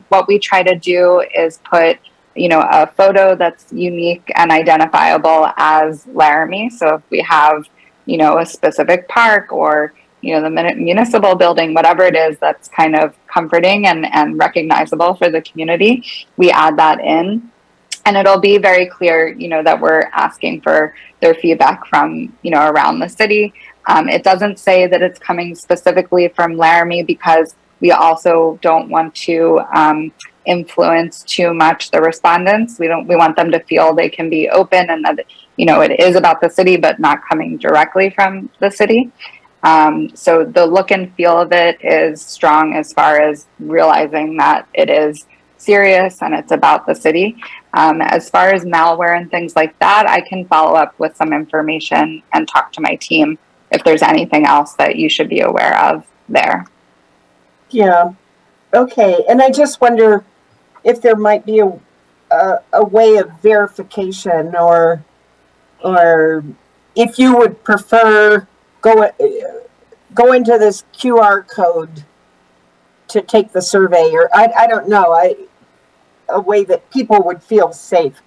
What we try to do is put, a photo that's unique and identifiable as Laramie. So if we have, a specific park or the municipal building, whatever it is that's kind of comforting and recognizable for the community, we add that in. And it'll be very clear, that we're asking for their feedback from, around the city. It doesn't say that it's coming specifically from Laramie because we also don't want to influence too much the respondents. We want them to feel they can be open and that, it is about the city, but not coming directly from the city. So the look and feel of it is strong as far as realizing that it is serious and it's about the city. As far as malware and things like that, I can follow up with some information and talk to my team if there's anything else that you should be aware of there. Yeah. Okay. And I just wonder if there might be a way of verification, or if you would prefer go into this QR code to take the survey, or I don't know, a way that people would feel safe.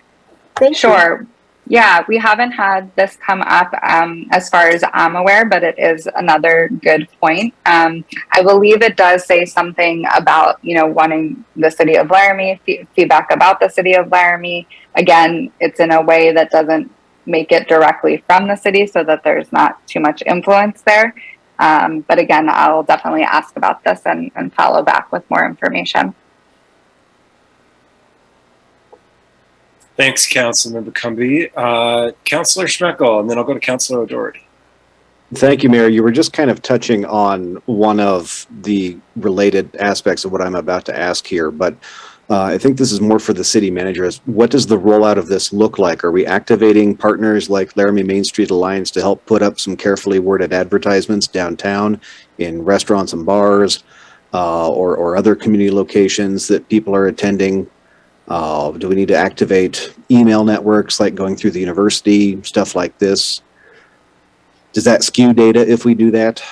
Thank you. Sure. Yeah, we haven't had this come up as far as I'm aware, but it is another good point. I believe it does say something about, wanting the city of Laramie, feedback about the city of Laramie. Again, it's in a way that doesn't, make it directly from the city so that there's not too much influence there. But again, I'll definitely ask about this and follow back with more information. Thanks, Councilmember Cumby. Councilor Schmeckel, and then I'll go to Councilor O'Doherty. Thank you, Mayor. You were just kind of touching on one of the related aspects of what I'm about to ask here, but I think this is more for the city manager. What does the rollout of this look like? Are we activating partners like Laramie Main Street Alliance to help put up some carefully worded advertisements downtown in restaurants and bars, or other community locations that people are attending? Do we need to activate email networks like going through the university, stuff like this? Does that skew data if we do that?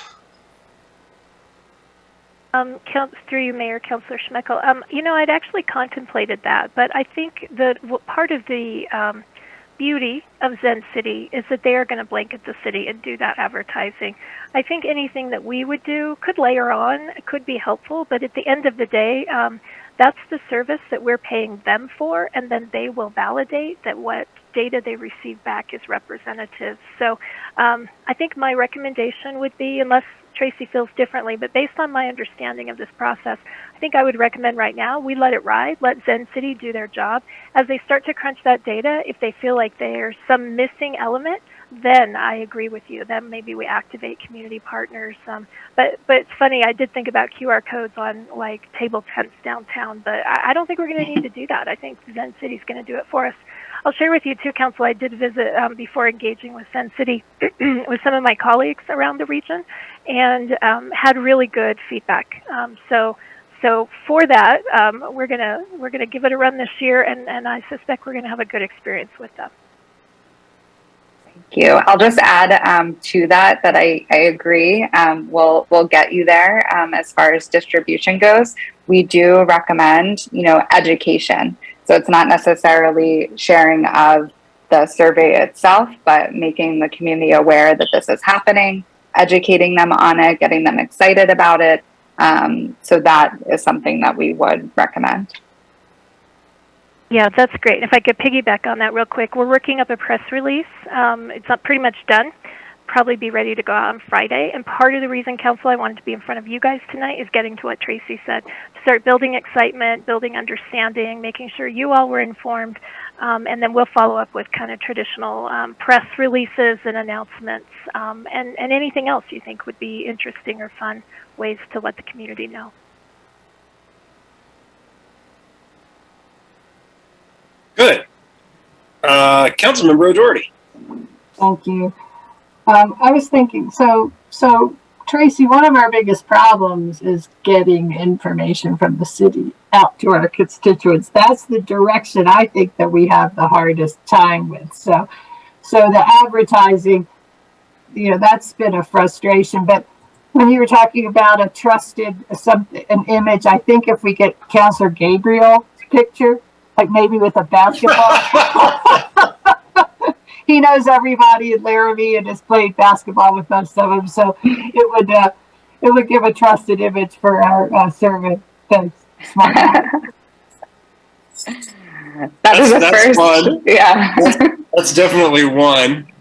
Through you, Mayor, Councilor Schmeckel. I'd actually contemplated that, but I think that part of the beauty of Zen City is that they are going to blanket the city and do that advertising. I think anything that we would do could layer on, could be helpful, but at the end of the day, that's the service that we're paying them for, and then they will validate that what data they receive back is representative. So I think my recommendation would be, unless Tracy feels differently, but based on my understanding of this process, I think I would recommend right now we let it ride, let Zen City do their job. As they start to crunch that data, if they feel like there's some missing element, then I agree with you. Then maybe we activate community partners. But it's funny, I did think about QR codes on like table tents downtown, but I don't think we're going to need to do that. I think Zen City's going to do it for us. I'll share with you too, Council, I did visit before engaging with Zen City with some of my colleagues around the region, and had really good feedback. So for that, we're gonna give it a run this year, and I suspect we're gonna have a good experience with them. Thank you. I'll just add to that I agree. We'll get you there. As far as distribution goes, we do recommend, education. So it's not necessarily sharing of the survey itself, but making the community aware that this is happening, educating them on it, getting them excited about it. So that is something that we would recommend. Yeah, that's great. If I could piggyback on that real quick, we're working up a press release. It's not pretty much done. Probably be ready to go out on Friday. And part of the reason, Council, I wanted to be in front of you guys tonight is getting to what Tracy said, to start building excitement, building understanding, making sure you all were informed, and then we'll follow up with kind of traditional press releases and announcements, and anything else you think would be interesting or fun ways to let the community know. Good. Councilmember O'Doherty. Thank you. I was thinking, so Tracy, one of our biggest problems is getting information from the city out to our constituents. That's the direction I think that we have the hardest time with. So the advertising, that's been a frustration. But when you were talking about a trusted an image, I think if we get Councilor Gabriel's picture, like maybe with a basketball. He knows everybody in Laramie and has played basketball with most of them, so it would give a trusted image for our survey. Thanks. Smart. That's first. One. Yeah. That's definitely one.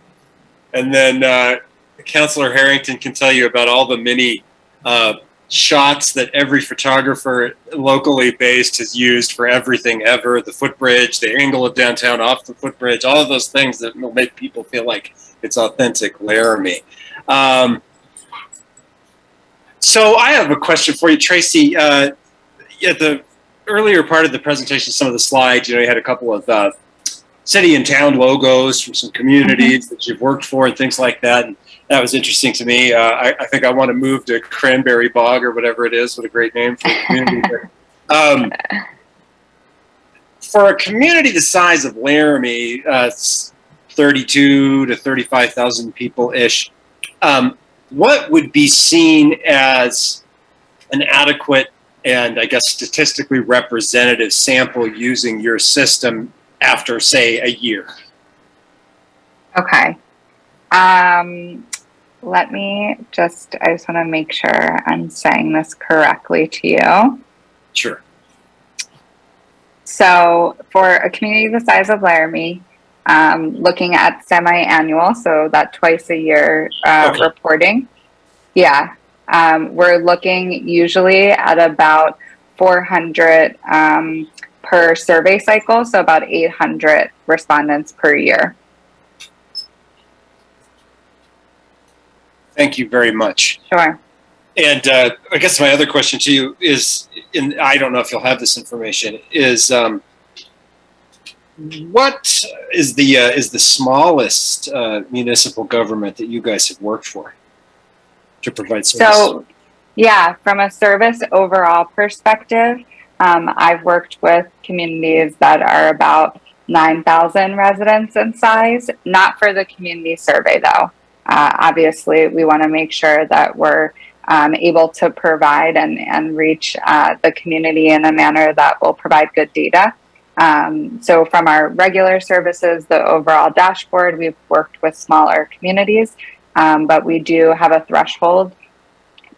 And then Councilor Harrington can tell you about all the many shots that every photographer locally based has used for everything ever. The footbridge, the angle of downtown off the footbridge, all of those things that will make people feel like it's authentic Laramie. So I have a question for you, Tracy. At the earlier part of the presentation, some of the slides, you had a couple of city and town logos from some communities that you've worked for and things like that. And that was interesting to me. I think I want to move to Cranberry Bog or whatever it is. What a great name for a community. For a community the size of Laramie, 32 to 35,000 people-ish, what would be seen as an adequate and, I guess, statistically representative sample using your system after, say, a year? Okay. Let me I just want to make sure I'm saying this correctly to you. Sure. So for a community the size of Laramie, looking at semi-annual, so that twice a year Okay. reporting. Yeah, we're looking usually at about 400 per survey cycle, so about 800 respondents per year. Thank you very much. Sure. And I guess my other question to you is, and I don't know if you'll have this information, is what is the smallest municipal government that you guys have worked for to provide service? So, yeah, from a service overall perspective, I've worked with communities that are about 9,000 residents in size, not for the community survey though. Obviously, we want to make sure that we're able to provide and reach the community in a manner that will provide good data. So from our regular services, the overall dashboard, we've worked with smaller communities, but we do have a threshold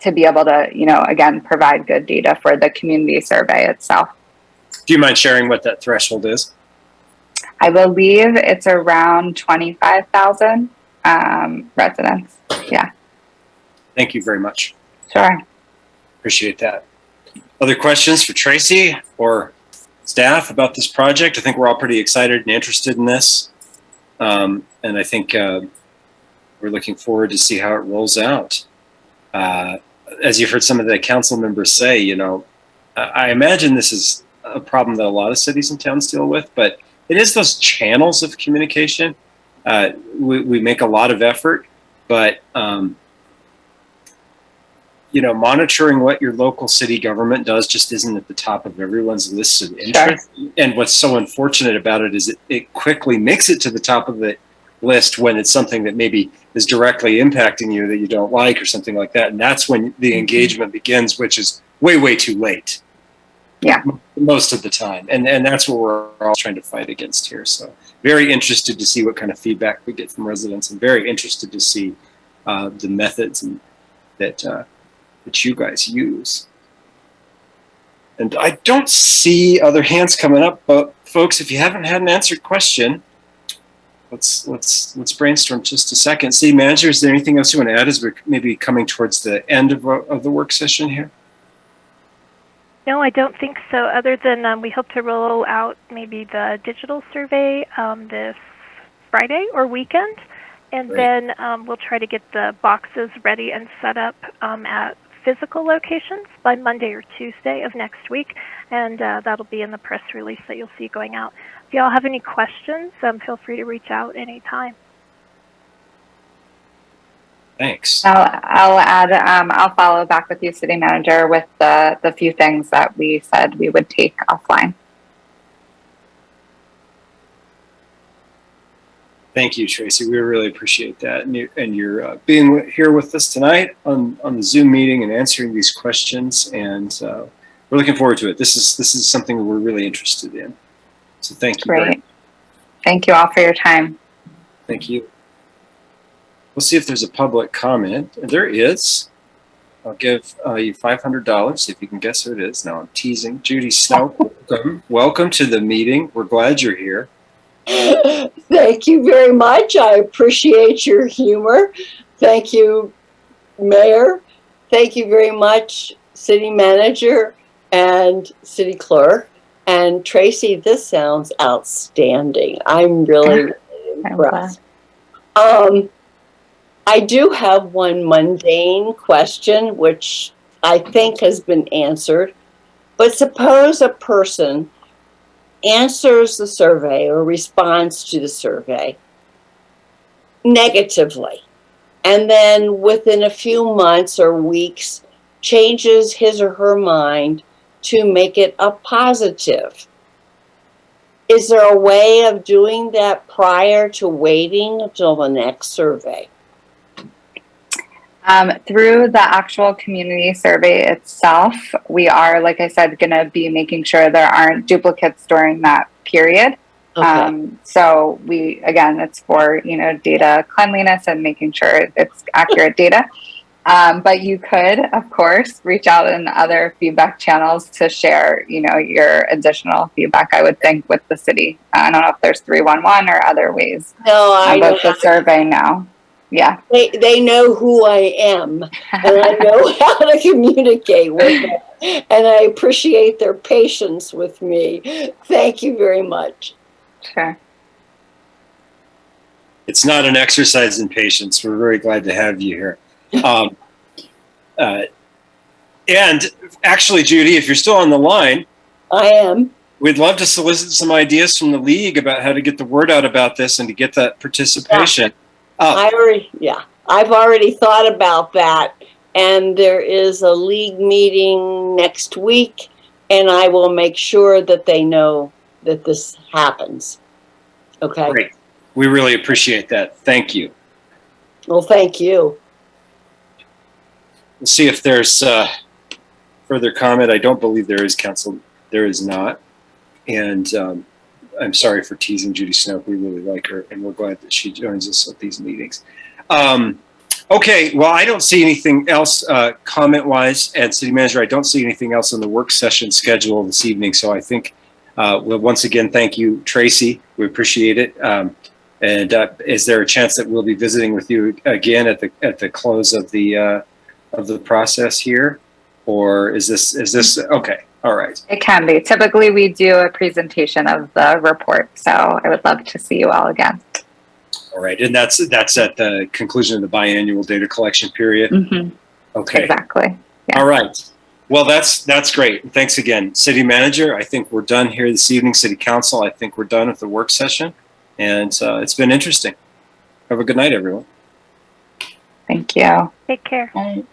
to be able to, again, provide good data for the community survey itself. Do you mind sharing what that threshold is? I believe it's around 25,000 residents. Yeah. Thank you very much. Sure. Appreciate that. Other questions for Tracy or staff about this project? I think we're all pretty excited and interested in this. And I think we're looking forward to see how it rolls out. As you've heard some of the council members say, I imagine this is a problem that a lot of cities and towns deal with, but it is those channels of communication. We make a lot of effort, but monitoring what your local city government does just isn't at the top of everyone's list of interest. Sure. And what's so unfortunate about it is it quickly makes it to the top of the list when it's something that maybe is directly impacting you that you don't like or something like that. And that's when the engagement begins, which is way, way too late. Yeah. Most of the time. And that's what we're all trying to fight against here. So very interested to see what kind of feedback we get from residents, and very interested to see the methods that you guys use. And I don't see other hands coming up, but folks, if you haven't had an answered question, let's brainstorm just a second. City Manager, is there anything else you want to add as we're maybe coming towards the end of the work session here? No, I don't think so, other than we hope to roll out maybe the digital survey this Friday or weekend. And Great. Then we'll try to get the boxes ready and set up at physical locations by Monday or Tuesday of next week. And that'll be in the press release that you'll see going out. If y'all have any questions, feel free to reach out anytime. Thanks. I'll add, I'll follow back with you, City Manager, with the few things that we said we would take offline. Thank you, Tracy. We really appreciate that. And you're being here with us tonight on the Zoom meeting and answering these questions. And we're looking forward to it. This is something we're really interested in. So thank you. Great. Thank you all for your time. Thank you. We'll see if there's a public comment. There is. I'll give you $500 if you can guess who it is. No, I'm teasing. Judy Snow, welcome. Welcome to the meeting. We're glad you're here. Thank you very much. I appreciate your humor. Thank you, Mayor. Thank you very much, City Manager and City Clerk. And Tracy, this sounds outstanding. I'm really impressed. I do have one mundane question, which I think has been answered. But suppose a person answers the survey or responds to the survey negatively, and then within a few months or weeks changes his or her mind to make it a positive. Is there a way of doing that prior to waiting until the next survey? Through the actual community survey itself, we are, like I said, going to be making sure there aren't duplicates during that period. Okay. So again, it's for, data cleanliness and making sure it's accurate data. But you could, of course, reach out in other feedback channels to share, your additional feedback, I would think, with the city. I don't know if there's 311 or other ways. No, I know. But the survey now. Yeah. They know who I am, and I know how to communicate with them. And I appreciate their patience with me. Thank you very much. Sure. It's not an exercise in patience. We're very glad to have you here. And actually, Judy, if you're still on the line, I am. We'd love to solicit some ideas from the league about how to get the word out about this and to get that participation. I've already thought about that, and there is a league meeting next week, and I will make sure that they know that this happens. Okay. Great. We really appreciate that. Thank you. Well, thank you. We'll see if there's further comment. I don't believe there is, Council. There is not. And I'm sorry for teasing Judy Snoke. We really like her, and we're glad that she joins us at these meetings. Okay, well, I don't see anything else comment-wise, and City Manager, I don't see anything else on the work session schedule this evening, so I think we'll once again thank you, Tracy. We appreciate it. And is there a chance that we'll be visiting with you again at the close of the process here, or is this okay? All right. It can be. Typically, we do a presentation of the report, so I would love to see you all again. All right, and that's at the conclusion of the biannual data collection period. Mm-hmm. Okay. Exactly. Yeah. All right. Well, that's great. Thanks again, City Manager. I think we're done here this evening. City Council, I think we're done with the work session, and it's been interesting. Have a good night, everyone. Thank you. Take care. Right.